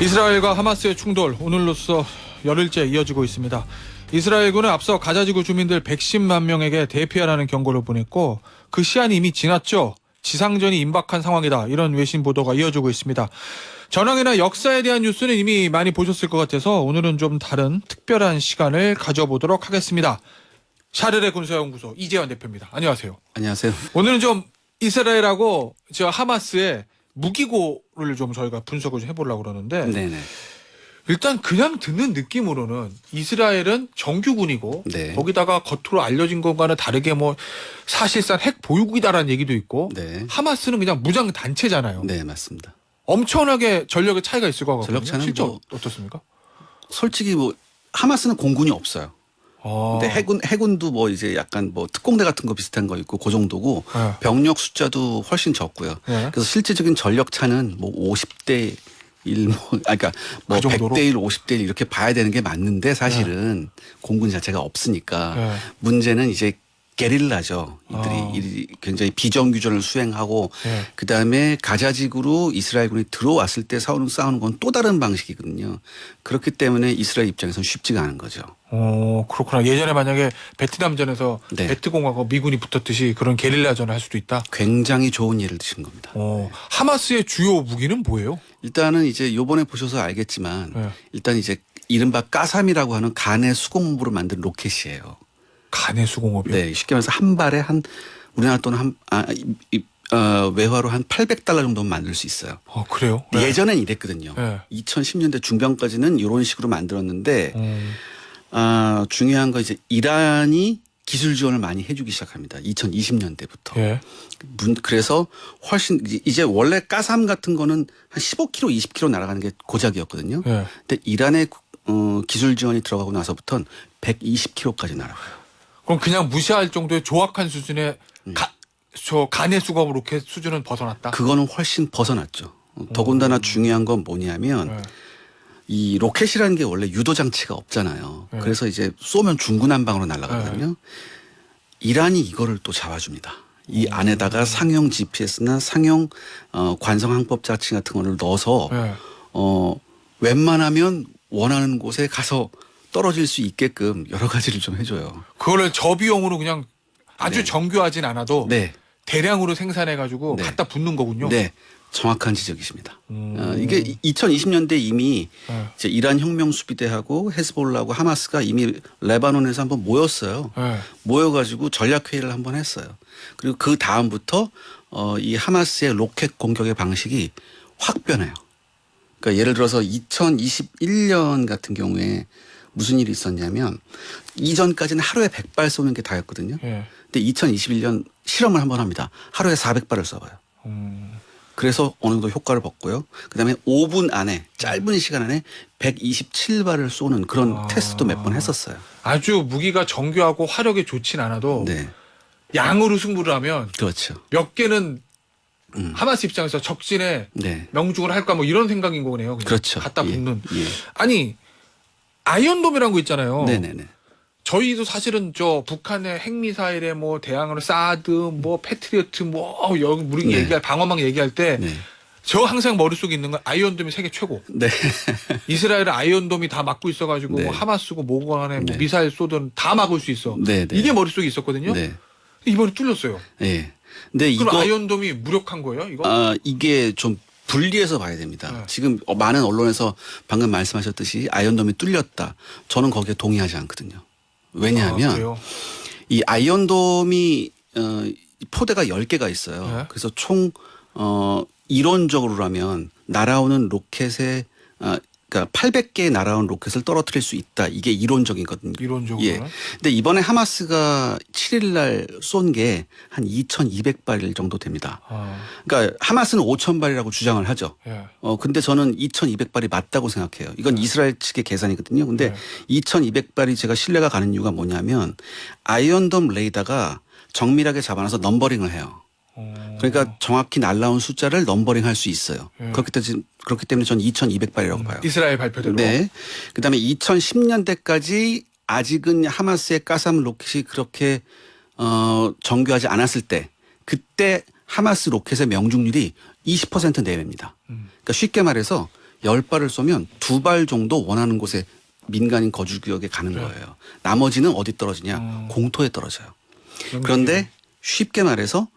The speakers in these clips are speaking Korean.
이스라엘과 하마스의 충돌 오늘로써 열흘째 이어지고 있습니다. 이스라엘군은 앞서 가자지구 주민들 110만 명에게 대피하라는 경고를 보냈고 그 시한이 이미 지났죠. 지상전이 임박한 상황이다. 이런 외신 보도가 이어지고 있습니다. 전황이나 역사에 대한 뉴스는 이미 많이 보셨을 것 같아서 오늘은 좀 다른 특별한 시간을 가져보도록 하겠습니다. 샤르레 군사연구소 이재환 대표입니다. 안녕하세요. 안녕하세요. 오늘은 좀 이스라엘하고 저 하마스의 무기고를 좀 저희가 분석을 좀 해보려고 그러는데 네네. 일단 그냥 듣는 느낌으로는 이스라엘은 정규군이고 네. 거기다가 겉으로 알려진 것과는 다르게 뭐 사실상 핵 보유국이다라는 얘기도 있고 네. 하마스는 그냥 무장 단체잖아요. 네, 맞습니다. 엄청나게 전력의 차이가 있을 것 같거든요. 전력 차이는 실제 뭐 어떻습니까? 솔직히 뭐 하마스는 공군이 없어요. 근데 해군도 뭐 이제 약간 뭐 특공대 같은 거 비슷한 거 있고 그 정도고 네. 병력 숫자도 훨씬 적고요. 네. 그래서 실제적인 전력 차는 뭐 50대 1, 그러니까 뭐 그 정도로? 100대 1, 50대 1 이렇게 봐야 되는 게 맞는데 사실은 공군 자체가 없으니까 네. 문제는 이제 게릴라죠. 이들이 굉장히 비정규전을 수행하고 네. 그다음에 가자지구로 이스라엘군이 들어왔을 때 싸우는 건 또 다른 방식이거든요. 그렇기 때문에 이스라엘 입장에서는 쉽지가 않은 거죠. 그렇구나. 예전에 만약에 베트남전에서 네. 베트공하고 미군이 붙었듯이 그런 게릴라전을 할 수도 있다. 굉장히 좋은 예를 드신 겁니다. 하마스의 주요 무기는 뭐예요? 일단은 이제 요번에 보셔서 알겠지만 네. 일단 이제 이른바 까삼이라고 하는 간의 수공업으로 만든 로켓이에요. 간의 수공업이요? 네, 쉽게 말해서 한 발에 우리나라 돈은 외화로 한 $800 정도는 만들 수 있어요. 그래요? 네. 예전엔 이랬거든요. 네. 2010년대 중반까지는 이런 식으로 만들었는데 중요한 건 이제 이란이 기술 지원을 많이 해주기 시작합니다. 2020년대부터. 예. 그래서 훨씬 이제 원래 가삼 같은 거는 한 15km, 20km 날아가는 게 고작이었거든요. 예. 근데 이란의 기술 지원이 들어가고 나서부터는 120km까지 날아가요. 그럼 그냥 무시할 정도의 조악한 수준의 저 간의 수공업 로켓 수준은 벗어났다? 그거는 훨씬 벗어났죠. 더군다나 중요한 건 뭐냐면 네. 이 로켓이라는 게 원래 유도 장치가 없잖아요. 네. 그래서 이제 쏘면 중구난방으로 날아가거든요. 이란이 이거를 또 잡아줍니다. 이 안에다가 상용 GPS나 상용 관성 항법 장치 같은 거를 넣어서 네. 웬만하면 원하는 곳에 가서 떨어질 수 있게끔 여러 가지를 좀 해줘요. 그거를 저비용으로 그냥 아주 네. 정교하진 않아도 네. 대량으로 생산해가지고 네. 갖다 붙는 거군요. 네. 정확한 지적이십니다. 이게 2020년대 이미 네. 이제 이란 혁명 수비대하고 헤즈볼라하고 하마스가 이미 레바논에서 한번 모였어요. 네. 모여가지고 전략 회의를 한번 했어요. 그리고 그 다음부터 이 하마스의 로켓 공격의 방식이 확 변해요. 그러니까 예를 들어서 2021년 같은 경우에 무슨 일이 있었냐면 이전까지는 하루에 100발 쏘는 게 다였거든요. 예. 근데 2021년 실험을 한번 합니다. 하루에 400발을 쏴봐요. 그래서 어느 정도 효과를 봤고요. 그다음에 5분 안에 짧은 시간 안에 127발을 쏘는 그런 테스트도 몇 번 했었어요. 아주 무기가 정교하고 화력이 좋진 않아도 네, 양으로 승부를 하면 그렇죠. 몇 개는 하마스 입장에서 적진에 네, 명중을 할까 뭐 이런 생각인 거네요. 그냥 그렇죠. 갖다 예, 붙는. 예. 아니 아이언돔이라는 거 있잖아요. 네네네. 저희도 사실은 저 북한의 핵미사일에 뭐 대항으로 사드 뭐 패트리어트 뭐 여기 우리 네. 얘기할 방어막 얘기할 때 저 네, 항상 머릿속에 있는 건 아이언돔이 세계 최고. 네, 이스라엘은 아이언돔이 다 막고 있어가지고 네. 뭐 하마스고 뭐고 간에 뭐 네. 미사일 쏘든 다 막을 수 있어. 네, 네. 이게 머릿속에 있었거든요. 네, 이번에 뚫렸어요. 네. 근데 그럼 이거 아이언돔이 무력한 거예요? 이거? 이게 좀 분리해서 봐야 됩니다. 네. 지금 많은 언론에서 방금 말씀하셨듯이 아이언돔이 뚫렸다. 저는 거기에 동의하지 않거든요. 왜냐하면 그래요? 이 아이언돔이 포대가 10개가 있어요. 네. 그래서 총 이론적으로라면 날아오는 로켓에 그러니까 800개의 날아온 로켓을 떨어뜨릴 수 있다. 이게 이론적이거든요. 이론적으로는. 예. 근데 이번에 하마스가 7일 날 쏜 게 한 2,200발 정도 됩니다. 그러니까 하마스는 5,000발이라고 주장을 하죠. 예. 근데 저는 2,200발이 맞다고 생각해요. 이건 이스라엘 측의 계산이거든요. 근데 2,200발이 제가 신뢰가 가는 이유가 뭐냐면 아이언돔 레이더가 정밀하게 잡아놔서 넘버링을 해요. 그러니까 정확히 날라온 숫자를 넘버링 할 수 있어요. 그렇기 때문에 저는 2,200발이라고 봐요. 이스라엘 발표대로. 네. 그다음에 2010년대까지 아직은 하마스의 가삼 로켓이 그렇게 정교하지 않았을 때 그때 하마스 로켓의 명중률이 20% 내외입니다. 그러니까 쉽게 말해서 10발을 쏘면 2발 정도 원하는 곳에 민간인 거주 구역에 가는 거예요. 나머지는 어디 떨어지냐? 공토에 떨어져요. 그런데 쉽게 말해서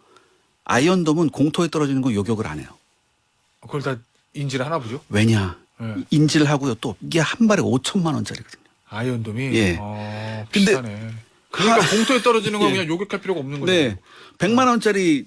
아이언돔은 공토에 떨어지는 거 요격을 안 해요. 그걸 다 인지를 하나 보죠. 왜냐? 네. 인지를 하고요. 또 이게 한 발에 5천만 원짜리거든요. 아이언돔이. 예. 근데 비싸네. 그러니까 공토에 떨어지는 건 예. 그냥 요격할 필요가 없는 거죠. 네. 100만 원짜리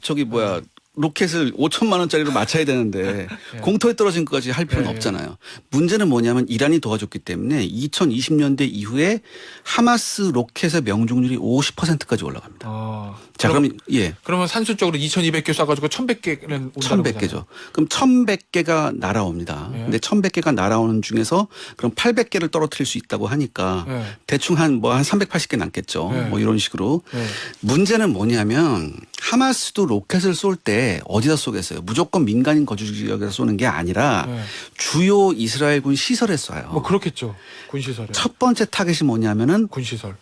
로켓을 5천만 원짜리로 맞춰야 되는데 예. 공토에 떨어진 것까지 할 필요는 예. 없잖아요. 문제는 뭐냐면 이란이 도와줬기 때문에 2020년대 이후에 하마스 로켓의 명중률이 50%까지 올라갑니다. 자, 그러면 산술적으로 2,200개 쏴가지고 1,100개는 온다는 1,100개죠. 그럼 1,100개가 날아옵니다. 예. 근데 1,100개가 날아오는 중에서 그럼 800개를 떨어뜨릴 수 있다고 하니까 예. 대충 한 380개 남겠죠. 예. 뭐 이런 식으로. 예. 문제는 뭐냐면 하마스도 로켓을 쏠 때 어디다 쏘겠어요? 무조건 민간인 거주 지역에서 쏘는 게 아니라 예. 주요 이스라엘군 시설에 쏴요. 뭐 그렇겠죠. 군시설에. 첫 번째 타겟이 뭐냐면은 군시설.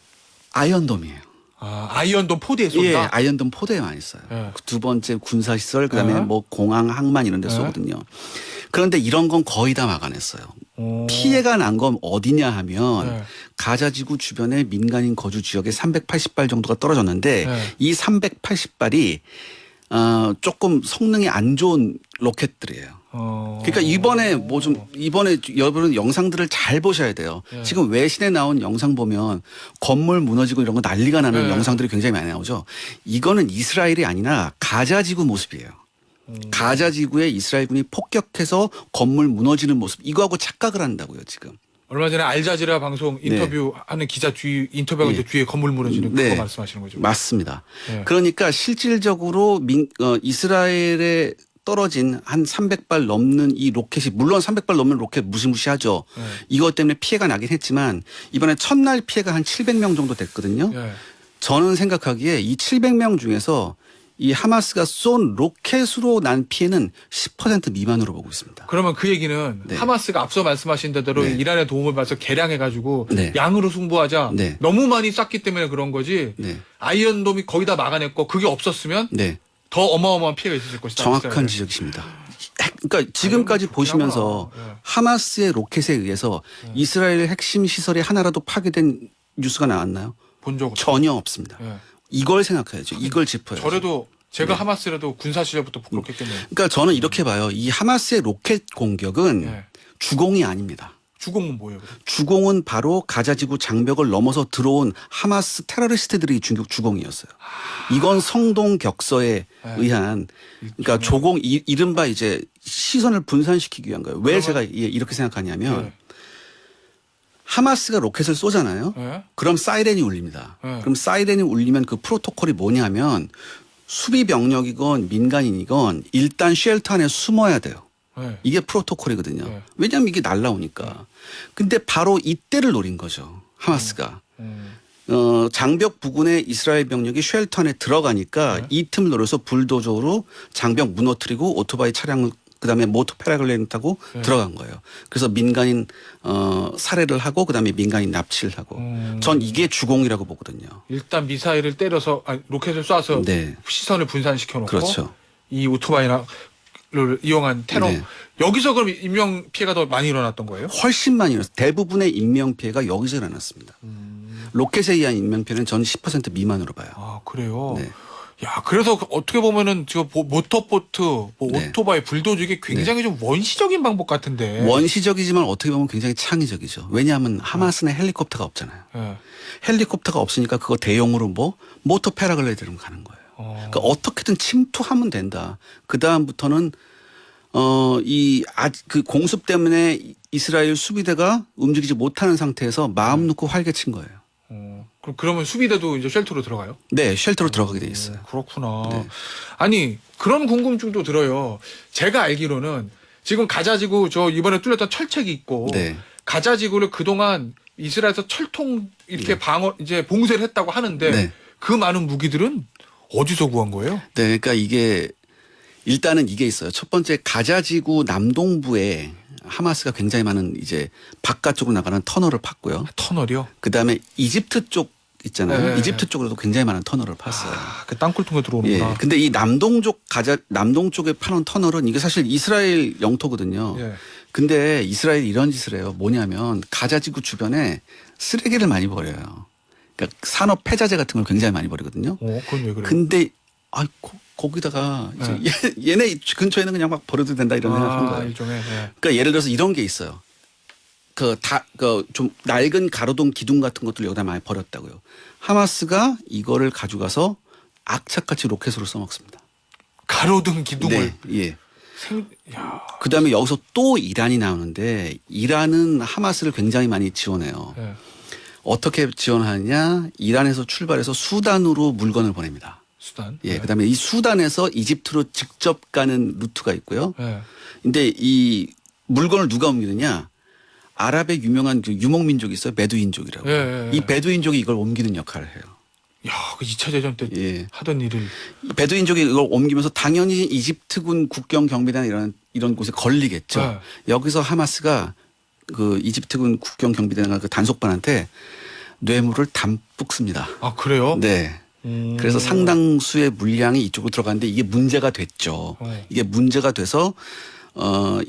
아이언돔이에요. 아이언돔 포대에 쏜다. 예, 아이언돔 포대에 많이 써요. 예. 두 번째 군사시설, 그다음에 예. 뭐 공항, 항만 이런 데 예. 쏘거든요. 그런데 이런 건 거의 다 막아냈어요. 오. 피해가 난 건 어디냐 하면 예. 가자지구 주변의 민간인 거주 지역에 380발 정도가 떨어졌는데 예. 이 380발이 조금 성능이 안 좋은 로켓들이에요. 그러니까 이번에 여러분 영상들을 잘 보셔야 돼요. 예. 지금 외신에 나온 영상 보면 건물 무너지고 이런 거 난리가 나는 예. 영상들이 굉장히 많이 나오죠. 이거는 이스라엘이 아니라 가자지구 모습이에요. 가자지구에 이스라엘군이 폭격해서 건물 무너지는 모습. 이거하고 착각을 한다고요, 지금. 얼마 전에 알자지라 방송 인터뷰하는 기자 인터뷰하고 네. 이제 뒤에 건물 무너지는 네. 그거 말씀하시는 거죠. 맞습니다. 예. 그러니까 실질적으로 이스라엘에 떨어진 한 300발 넘는 이 로켓이 물론 300발 넘는 로켓 무시무시하죠. 예. 이것 때문에 피해가 나긴 했지만 이번에 첫날 피해가 한 700명 정도 됐거든요. 예. 저는 생각하기에 이 700명 중에서 이 하마스가 쏜 로켓으로 난 피해는 10% 미만으로 보고 있습니다. 그러면 그 얘기는 네. 하마스가 앞서 말씀하신 대로 네. 이란의 도움을 받아서 개량해가지고 네. 양으로 승부하자 네. 너무 많이 쐈기 때문에 그런 거지. 네. 아이언돔이 거의 다 막아냈고 그게 없었으면 네. 더 어마어마한 피해가 있었을 것이다. 정확한 지적이십니다. 그러니까 지금까지 아이언돔 보시면서 좋구나. 예. 하마스의 로켓에 의해서 이스라엘 핵심 시설이 하나라도 파괴된 뉴스가 나왔나요? 본 적 없어요. 전혀 없습니다. 예. 이걸 생각해야죠. 이걸 짚어야죠. 저래도 제가 네. 하마스라도 군사 시절부터 부끄럽겠겠네요. 그러니까 저는 이렇게 봐요. 이 하마스의 로켓 공격은 예. 주공이 아닙니다. 주공은 뭐예요? 그럼? 주공은 바로 가자지구 장벽을 넘어서 들어온 하마스 테러리스트들이 주공이었어요. 이건 성동격서에 네. 의한 그러니까 조공 이른바 이제 시선을 분산시키기 위한 거예요. 왜 제가 이렇게 생각하냐면 예. 하마스가 로켓을 쏘잖아요. 예. 그럼 사이렌이 울립니다. 네. 그럼 사이렌이 울리면 그 프로토콜이 뭐냐면 수비 병력이건 민간인이건 일단 쉘터 안에 숨어야 돼요. 예. 이게 프로토콜이거든요. 네. 왜냐하면 이게 날라오니까. 근데 바로 이때를 노린 거죠. 하마스가. 장벽 부근에 이스라엘 병력이 쉘터 안에 들어가니까 네. 이 틈을 노려서 불도저로 장벽 무너뜨리고 오토바이 차량을 그다음에 모터 패라글라이딩 타고 네. 들어간 거예요. 그래서 민간인 살해를 하고 그다음에 민간인 납치를 하고 전 이게 주공이라고 보거든요. 일단 미사일을 때려서 로켓을 쏴서 네. 시선을 분산시켜 놓고 그렇죠. 이 오토바이를 이용한 테러 네. 여기서 그럼 인명 피해가 더 많이 일어났던 거예요? 훨씬 많이 일어났어요. 대부분의 인명 피해가 여기서 일어났습니다. 로켓에 의한 인명 피해는 전 10% 미만으로 봐요. 아 그래요. 네. 야 그래서 어떻게 보면은 지금 모터보트, 네. 오토바이, 불도저 이게 굉장히 좀 원시적인 방법 같은데. 원시적이지만 어떻게 보면 굉장히 창의적이죠. 왜냐하면 하마스는 헬리콥터가 없잖아요. 예. 헬리콥터가 없으니까 그거 대용으로 모터 패라글라이드로 가는 거예요. 그러니까 어떻게든 침투하면 된다. 그 다음부터는 그 공습 때문에 이스라엘 수비대가 움직이지 못하는 상태에서 마음 놓고 활개친 거예요. 그러면 수비대도 이제 쉘터로 들어가요? 네, 쉘터로 들어가게 돼 있어요. 그렇구나. 네. 아니 그런 궁금증도 들어요. 제가 알기로는 지금 가자지구 저 이번에 뚫렸던 철책이 있고 네. 가자지구를 그동안 이스라엘에서 철통 이렇게 이제 봉쇄를 했다고 하는데 네. 그 많은 무기들은 어디서 구한 거예요? 네, 그러니까 이게 일단은 이게 있어요. 첫 번째 가자지구 남동부에 하마스가 굉장히 많은 이제 바깥쪽으로 나가는 터널을 팠고요. 터널이요? 그 다음에 이집트 쪽 있잖아요. 네. 이집트 쪽으로도 굉장히 많은 터널을 팠어요. 그 땅굴 통에 들어오는구나. 예. 근데 이 남동 쪽에 파는 터널은 이게 사실 이스라엘 영토거든요. 예. 근데 이스라엘이 이런 짓을 해요. 뭐냐면 가자지구 주변에 쓰레기를 많이 버려요. 그러니까 산업 폐자재 같은 걸 굉장히 많이 버리거든요. 그건 왜 그래요? 근데 거기다가 이제 얘네 근처에는 그냥 막 버려도 된다 이런 생각한 거예요. 일종의. 예. 그러니까 예를 들어서 이런 게 있어요. 좀 낡은 가로등 기둥 같은 것들 여기다 많이 버렸다고요. 하마스가 이거를 가져가서 악착같이 로켓으로 써먹습니다. 가로등 기둥을. 네, 예. 그다음에 여기서 또 이란이 나오는데 이란은 하마스를 굉장히 많이 지원해요. 예. 어떻게 지원하느냐? 이란에서 출발해서 수단으로 물건을 보냅니다. 수단. 예. 그다음에 이 수단에서 이집트로 직접 가는 루트가 있고요. 예. 근데 이 물건을 누가 옮기느냐? 아랍의 유명한 그 유목민족이 있어요. 베두인족이라고. 예. 이 베두인족이 이걸 옮기는 역할을 해요. 야, 그 2차 대전 때 예. 하던 일을. 이 베두인족이 이걸 옮기면서 당연히 이집트군 국경 경비대나 이런 곳에 걸리겠죠. 네. 여기서 하마스가 그 이집트군 국경 경비대나 그 단속반한테 뇌물을 담뿍 씁니다. 아, 그래요? 네. 그래서 상당수의 물량이 이쪽으로 들어갔는데 이게 문제가 됐죠. 이게 문제가 돼서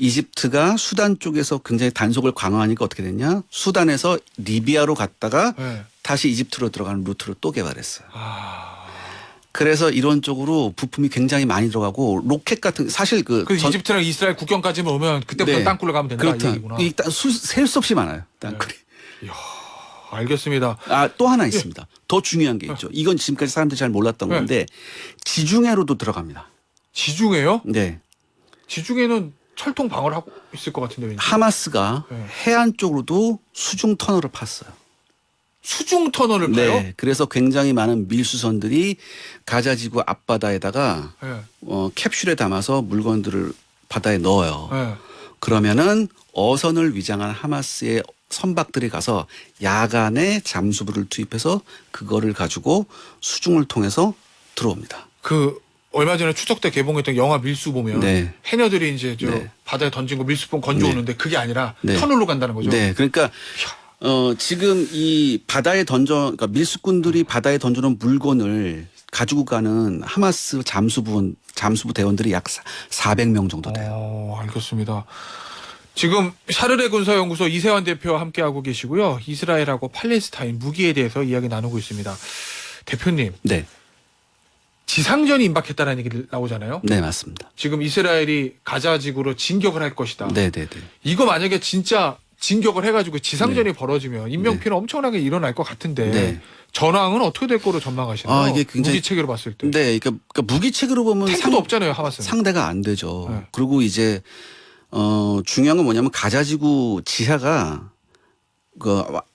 이집트가 수단 쪽에서 굉장히 단속을 강화하니까 어떻게 됐냐? 수단에서 리비아로 갔다가 예. 다시 이집트로 들어가는 루트를 또 개발했어요. 아. 그래서 이론적으로 부품이 굉장히 많이 들어가고 로켓 같은 사실 그 이집트랑 이스라엘 국경까지만 오면 그때부터 네. 땅굴로 가면 된다 그렇다. 이 얘기구나. 일단 셀 수 없이 많아요. 땅굴이. 이야, 알겠습니다. 또 하나 있습니다. 더 중요한 게 있죠. 이건 지금까지 사람들이 잘 몰랐던 네. 건데 지중해로도 들어갑니다. 지중해요? 네. 지중해는 철통 방어를 하고 있을 것 같은데 왠지. 하마스가 네. 해안 쪽으로도 수중 터널을 팠어요. 수중 터널을 파요? 네. 그래서 굉장히 많은 밀수선들이 가자지구 앞바다에다가 예. 캡슐에 담아서 물건들을 바다에 넣어요. 예. 그러면은 어선을 위장한 하마스의 선박들이 가서 야간에 잠수부를 투입해서 그거를 가지고 수중을 통해서 들어옵니다. 그 얼마 전에 추석 때 개봉했던 영화 밀수 보면 네. 해녀들이 이제 저 네. 바다에 던진 거 밀수봉 건져오는데 그게 아니라 네. 터널로 간다는 거죠. 네. 그러니까 지금 이 그러니까 밀수꾼들이 바다에 던져놓은 물건을 가지고 가는 하마스 잠수부 대원들이 약 400명 정도 돼요. 알겠습니다. 지금 샤르레 군사연구소 이세환 대표와 함께하고 계시고요. 이스라엘하고 팔레스타인 무기에 대해서 이야기 나누고 있습니다. 대표님, 네. 지상전이 임박했다는 얘기 나오잖아요. 네, 맞습니다. 지금 이스라엘이 가자 지구로 진격을 할 것이다. 네, 네, 네. 이거 만약에 진짜 진격을 해가지고 지상전이 벌어지면 인명피해는 엄청나게 일어날 것 같은데 네. 전황은 어떻게 될 거로 전망하시나요? 이게 굉장히 무기 체계로 봤을 때. 네, 그러니까 무기체계로 보면 탱크도 없잖아요, 하마스는. 상대가 안 되죠. 네. 그리고 이제 중요한 건 뭐냐면 가자지구 지하가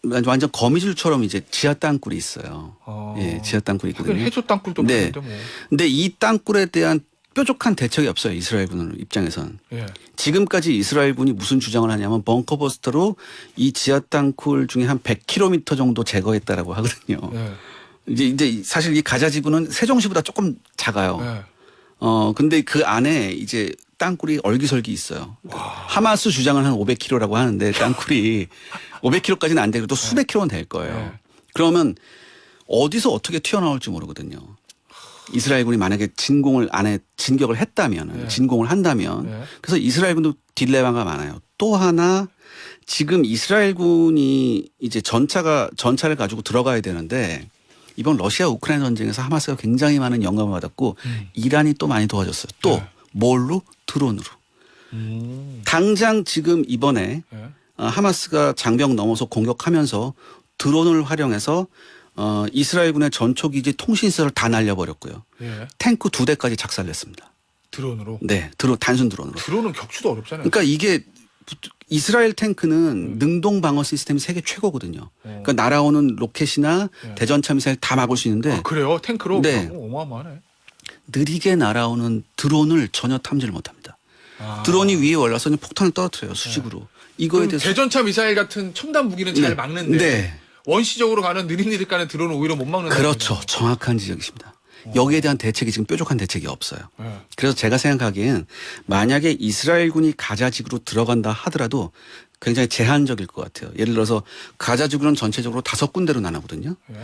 완전 거미줄처럼 이제 지하 땅굴이 있어요. 예, 지하 땅굴이 하긴 있거든요. 해저 땅굴도 네. 있는데 뭐. 근데 이 땅굴에 대한 뾰족한 대책이 없어요. 이스라엘군 입장에선. 예. 지금까지 이스라엘군이 무슨 주장을 하냐면 벙커버스터로 이 지하 땅굴 중에 한 100km 정도 제거했다라고 하거든요. 예. 이제 사실 이 가자지구는 세종시보다 조금 작아요. 예. 근데 그 안에 이제 땅굴이 얼기설기 있어요. 하마스 주장은 한 500km라고 하는데 땅굴이 500km까지는 안 되고 또 수백 킬로는 될 거예요. 네. 그러면 어디서 어떻게 튀어나올지 모르거든요. 이스라엘군이 만약에 진격을 했다면, 네. 진공을 한다면, 네. 그래서 이스라엘군도 딜레마가 많아요. 또 하나 지금 이스라엘군이 이제 전차를 가지고 들어가야 되는데 이번 러시아 우크라이나 전쟁에서 하마스가 굉장히 많은 영감을 받았고 이란이 또 많이 도와줬어요. 또 네. 뭘로? 드론으로. 당장 지금 이번에 예. 하마스가 장벽 넘어서 공격하면서 드론을 활용해서 이스라엘군의 전초기지 통신선을 다 날려버렸고요. 예. 탱크 2대까지 작살냈습니다. 드론으로. 네, 단순 드론으로. 드론은 격추도 어렵잖아요. 그러니까 이게 이스라엘 탱크는 능동 방어 시스템이 세계 최고거든요. 그러니까 날아오는 로켓이나 네. 대전차 미사일 다 막을 수 있는데 아, 그래요? 탱크로? 네. 어마어마하네. 느리게 날아오는 드론을 전혀 탐지를 못합니다. 아. 드론이 위에 올라서 그냥 폭탄을 떨어뜨려요 수직으로. 이거에 그럼 대해서 대전차 미사일 같은 첨단 무기는 잘 네. 막는데 네. 원시적으로 가는 느릿느릿 가는 드론은 오히려 못 막는. 그렇죠. 정확한 지적이십니다. 여기에 대한 대책이 지금 뾰족한 대책이 없어요. 네. 그래서 제가 생각하기엔 만약에 이스라엘군이 가자지구로 들어간다 하더라도 굉장히 제한적일 것 같아요. 예를 들어서 가자지구는 전체적으로 5군데로 나누거든요. 네.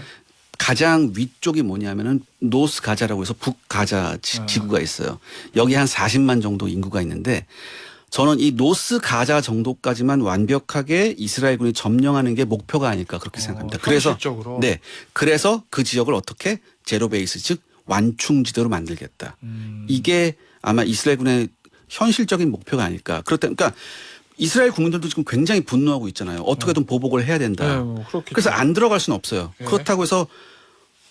가장 위쪽이 뭐냐면은 노스 가자라고 해서 북가자 지구가 있어요. 여기 한 40만 정도 인구가 있는데 저는 이 노스 가자 정도까지만 완벽하게 이스라엘군이 점령하는 게 목표가 아닐까 그렇게 생각합니다. 그래서 현실적으로. 네, 그래서 그 지역을 어떻게 제로 베이스 즉 완충지대로 만들겠다. 이게 아마 이스라엘군의 현실적인 목표가 아닐까. 그러니까 이스라엘 국민들도 지금 굉장히 분노하고 있잖아요. 어떻게든 보복을 해야 된다. 네, 뭐 그렇겠죠. 그래서 안 들어갈 수는 없어요. 네. 그렇다고 해서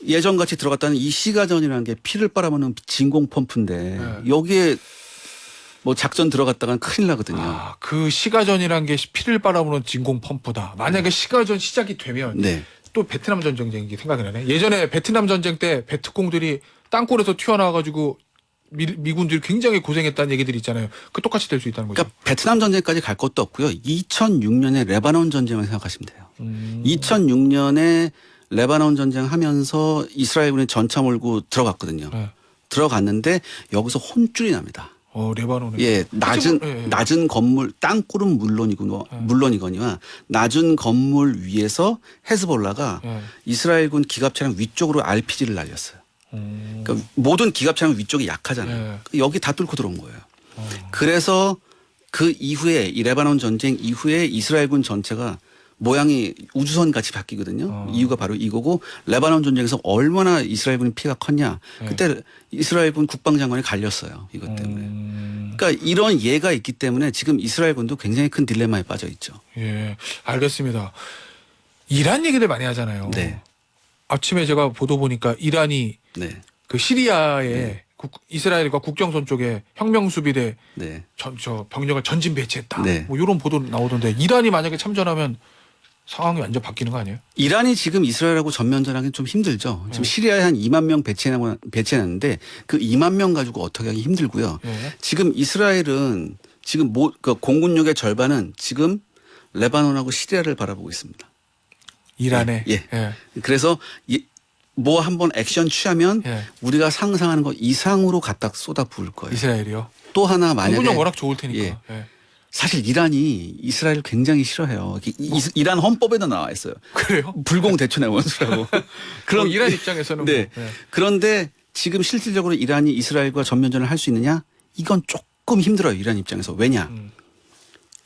예전같이 들어갔다는 이 시가전이라는 게 피를 빨아먹는 진공 펌프인데 네. 여기에 뭐 작전 들어갔다간 큰일 나거든요. 아, 그 시가전이란 게 피를 빨아부는 진공 펌프다. 만약에 시가전 시작이 되면 네. 또 베트남 전쟁이 생각이 나네. 예전에 베트남 전쟁 때 베트콩들이 땅굴에서 튀어나와가지고 미군들이 굉장히 고생했다는 얘기들이 있잖아요. 그 똑같이 될 수 있다는 거죠. 그러니까 베트남 전쟁까지 갈 것도 없고요. 2006년에 레바논 전쟁을 생각하시면 돼요. 2006년에 레바논 전쟁 하면서 이스라엘군이 전차 몰고 들어갔거든요. 네. 들어갔는데 여기서 혼쭐이 납니다. 레바논에. 예, 낮은 예. 낮은 건물 땅굴은 물론이거니와 낮은 건물 위에서 헤즈볼라가 예. 이스라엘군 기갑차량 위쪽으로 RPG를 날렸어요. 그러니까 모든 기갑차량 위쪽이 약하잖아요. 여기 다 뚫고 들어온 거예요. 그래서 그 이후에 이 레바논 전쟁 이후에 이스라엘군 전체가 모양이 우주선 같이 바뀌거든요. 이유가 바로 이거고 레바논 전쟁에서 얼마나 이스라엘군이 피가 컸냐. 그때 이스라엘군 국방장관이 갈렸어요. 이것 때문에. 그러니까 이런 예가 있기 때문에 지금 이스라엘군도 굉장히 큰 딜레마에 빠져 있죠. 예, 알겠습니다. 이란 얘기를 많이 하잖아요. 네. 아침에 제가 보도 보니까 이란이 네. 그 시리아에 이스라엘과 국경선 쪽에 혁명수비대 네. 저 병력을 전진 배치했다. 네. 뭐 이런 보도 나오던데 이란이 만약에 참전하면 상황이 완전 바뀌는 거 아니에요? 이란이 지금 이스라엘하고 전면전하기는 좀 힘들죠. 지금 시리아에 한 2만 명 배치해놨는데 그 2만 명 가지고 어떻게 하기 힘들고요. 예. 지금 이스라엘은 지금 그 공군력의 절반은 지금 레바논하고 시리아를 바라보고 있습니다. 이란에. 예. 예. 그래서 뭐 한번 액션 취하면 예. 우리가 상상하는 것 이상으로 갖다 쏟아 부을 거예요. 이스라엘이요. 또 하나 만약에 공군력 워낙 좋을 테니까. 예. 예. 사실 이란이 이스라엘을 굉장히 싫어해요. 이란 헌법에도 나와 있어요. 그래요? 불공대천의 원수라고. 그럼 이란 입장에서는 네. 뭐, 예. 그런데 지금 실질적으로 이란이 이스라엘과 전면전을 할 수 있느냐? 이건 조금 힘들어요. 이란 입장에서. 왜냐?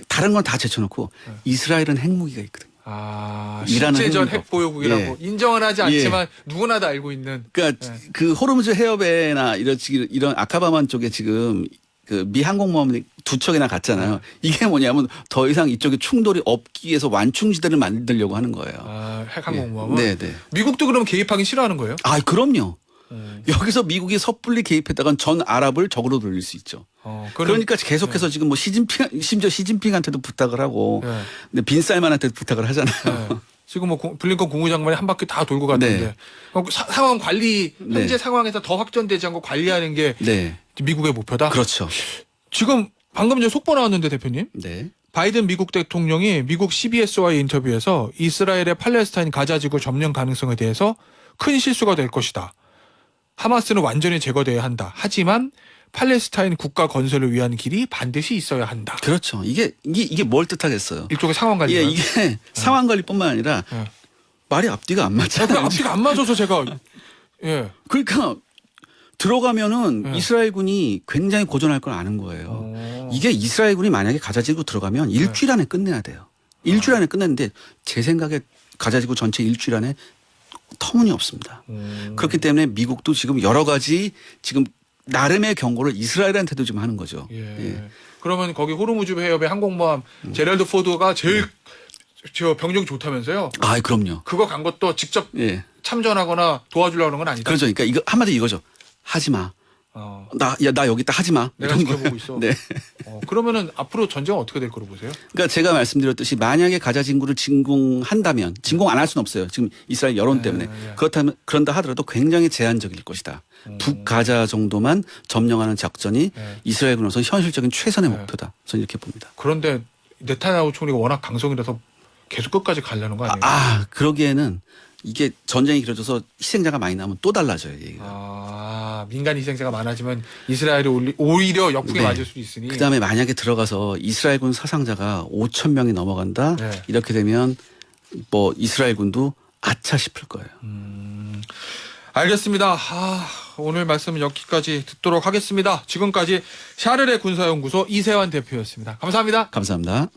다른 건 다 제쳐놓고 이스라엘은 핵무기가 있거든요. 아, 이란은 실제전 핵무기가 핵보유국이라고 예. 인정은 하지 않지만 누구나 다 알고 있는. 그러니까 네. 그 호르무즈 해협에나 이런 아카바만 쪽에 지금 그 미 항공모함이 2척이나 갔잖아요. 이게 뭐냐면 더 이상 이쪽에 충돌이 없기 위해서 완충지대를 만들려고 하는 거예요. 아, 핵항공모함은. 네, 네. 미국도 그럼 개입하기 싫어하는 거예요? 아, 그럼요. 여기서 미국이 섣불리 개입했다간 전 아랍을 적으로 돌릴 수 있죠. 그러니까 계속해서 지금 뭐 심지어 시진핑한테도 부탁을 하고 네. 근데 빈살만한테도 부탁을 하잖아요. 네. 지금 뭐 블링컨 국무장관이 한 바퀴 다 돌고 갔는데 네. 상황 관리 현재 네. 상황에서 더 확전되지 않고 관리하는 게 네. 미국의 목표다. 그렇죠. 지금 방금 전에 속보 나왔는데 대표님. 네. 바이든 미국 대통령이 미국 CBS와의 인터뷰에서 이스라엘의 팔레스타인 가자지구 점령 가능성에 대해서 큰 실수가 될 것이다. 하마스는 완전히 제거돼야 한다. 하지만 팔레스타인 국가 건설을 위한 길이 반드시 있어야 한다. 그렇죠. 이게 뭘 뜻하겠어요. 일종의 상황 관리. 예, 이게 상황 관리뿐만 아니라 말이 앞뒤가 안 맞잖아요. 앞뒤가 안 맞아서 제가 예. 그러니까 들어가면은 네. 이스라엘군이 굉장히 고전할 걸 아는 거예요. 이게 이스라엘군이 만약에 가자지구 들어가면 일주일 안에 끝내야 돼요. 일주일 안에 끝냈는데 제 생각에 가자지구 전체 일주일 안에 터무니없습니다. 그렇기 때문에 미국도 지금 여러 가지 지금 나름의 경고를 이스라엘한테도 좀 하는 거죠. 예. 그러면 거기 호르무즈 해협의 항공모함 제럴드 포드가 제일 저 병력이 좋다면서요? 아, 그럼요. 그거 간 것도 직접 예. 참전하거나 도와주려고 하는 건 아니다. 그렇죠. 그러니까 이거 한마디 이거죠. 하지 마. 나 여기 있다 하지 마. 내가 이런 지켜보고 거예요. 있어. 네. 그러면은 앞으로 전쟁은 어떻게 될 거로 보세요? 그러니까 제가 말씀드렸듯이 만약에 가자지구를 진공한다면 진공 안 할 수는 없어요. 지금 이스라엘 여론 때문에. 그렇다면 그런다 하더라도 굉장히 제한적일 것이다. 북가자 정도만 점령하는 작전이 이스라엘군으로서 현실적인 최선의 목표다. 저는 이렇게 봅니다. 그런데 네타냐후 총리가 워낙 강성이라서 계속 끝까지 가려는 거 아니에요? 그러기에는 이게 전쟁이 길어져서 희생자가 많이 나면 또 달라져요. 얘기가. 민간 희생자가 많아지면 이스라엘이 오히려 역풍에 네. 맞을 수도 있으니. 그다음에 만약에 들어가서 이스라엘군 사상자가 5천 명이 넘어간다. 네. 이렇게 되면 뭐 이스라엘군도 아차 싶을 거예요. 알겠습니다. 오늘 말씀은 여기까지 듣도록 하겠습니다. 지금까지 샤르레 군사연구소 이세환 대표였습니다. 감사합니다. 감사합니다.